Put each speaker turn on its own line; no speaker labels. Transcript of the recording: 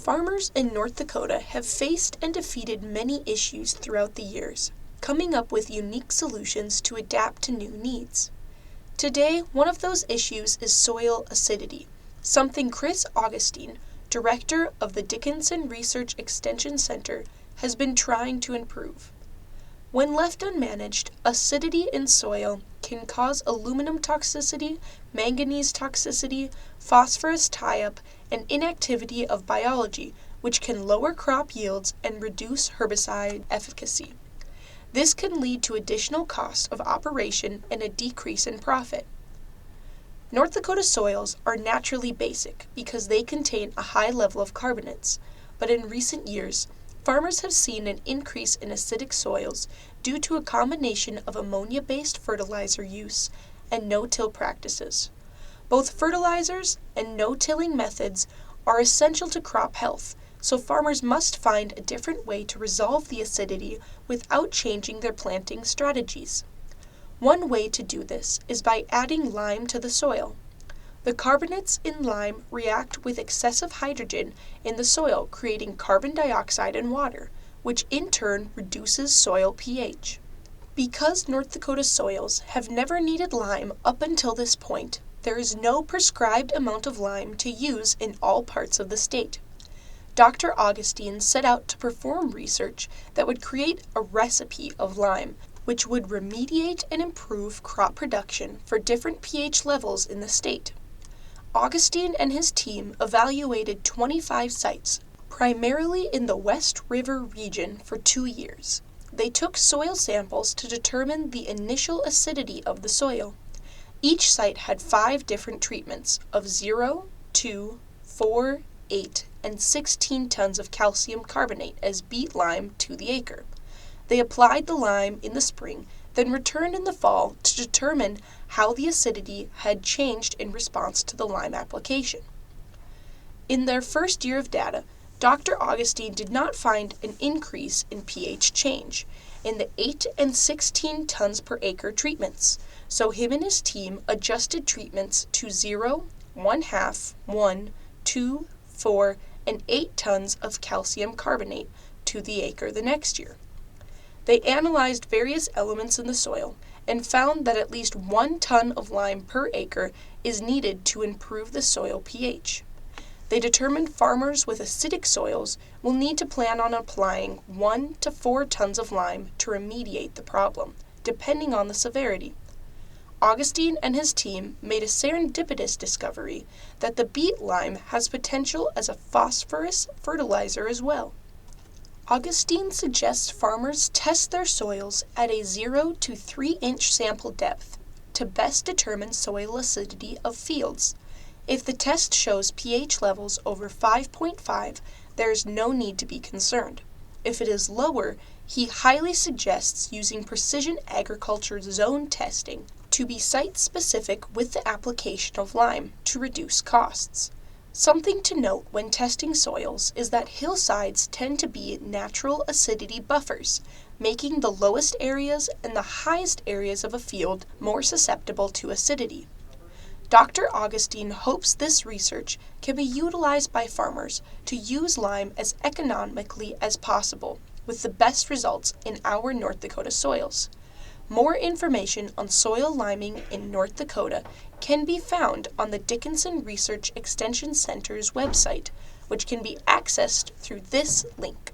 Farmers in North Dakota have faced and defeated many issues throughout the years, coming up with unique solutions to adapt to new needs. Today, one of those issues is soil acidity, something Chris Augustine, director of the Dickinson Research Extension Center, has been trying to improve. When left unmanaged, acidity in soil can cause aluminum toxicity, manganese toxicity, phosphorus tie-up, and inactivity of biology, which can lower crop yields and reduce herbicide efficacy. This can lead to additional costs of operation and a decrease in profit. North Dakota soils are naturally basic because they contain a high level of carbonates, but in recent years, farmers have seen an increase in acidic soils due to a combination of ammonia-based fertilizer use and no-till practices. Both fertilizers and no-tilling methods are essential to crop health, so farmers must find a different way to resolve the acidity without changing their planting strategies. One way to do this is by adding lime to the soil. The carbonates in lime react with excessive hydrogen in the soil, creating carbon dioxide and water, which in turn reduces soil pH. Because North Dakota soils have never needed lime up until this point, there is no prescribed amount of lime to use in all parts of the state. Dr. Augustine set out to perform research that would create a recipe of lime, which would remediate and improve crop production for different pH levels in the state. Augustine and his team evaluated 25 sites, primarily in the West River region, for 2 years. They took soil samples to determine the initial acidity of the soil. Each site had 5 different treatments of 0, 2, 4, 8, and 16 tons of calcium carbonate as beet lime to the acre. They applied the lime in the spring, then returned in the fall to determine how the acidity had changed in response to the lime application. In their first year of data, Dr. Augustine did not find an increase in pH change in the 8 and 16 tons per acre treatments, so him and his team adjusted treatments to 0, 1/2, 1, 2, 4, and 8 tons of calcium carbonate to the acre the next year. They analyzed various elements in the soil and found that at least 1 ton of lime per acre is needed to improve the soil pH. They determined farmers with acidic soils will need to plan on applying 1 to 4 tons of lime to remediate the problem, depending on the severity. Augustine and his team made a serendipitous discovery that the beet lime has potential as a phosphorus fertilizer as well. Augustine suggests farmers test their soils at a 0 to 3-inch sample depth to best determine soil acidity of fields. If the test shows pH levels over 5.5, there is no need to be concerned. If it is lower, he highly suggests using precision agriculture zone testing to be site-specific with the application of lime to reduce costs. Something to note when testing soils is that hillsides tend to be natural acidity buffers, making the lowest areas and the highest areas of a field more susceptible to acidity. Dr. Augustine hopes this research can be utilized by farmers to use lime as economically as possible, with the best results in our North Dakota soils. More information on soil liming in North Dakota can be found on the Dickinson Research Extension Center's website, which can be accessed through this link.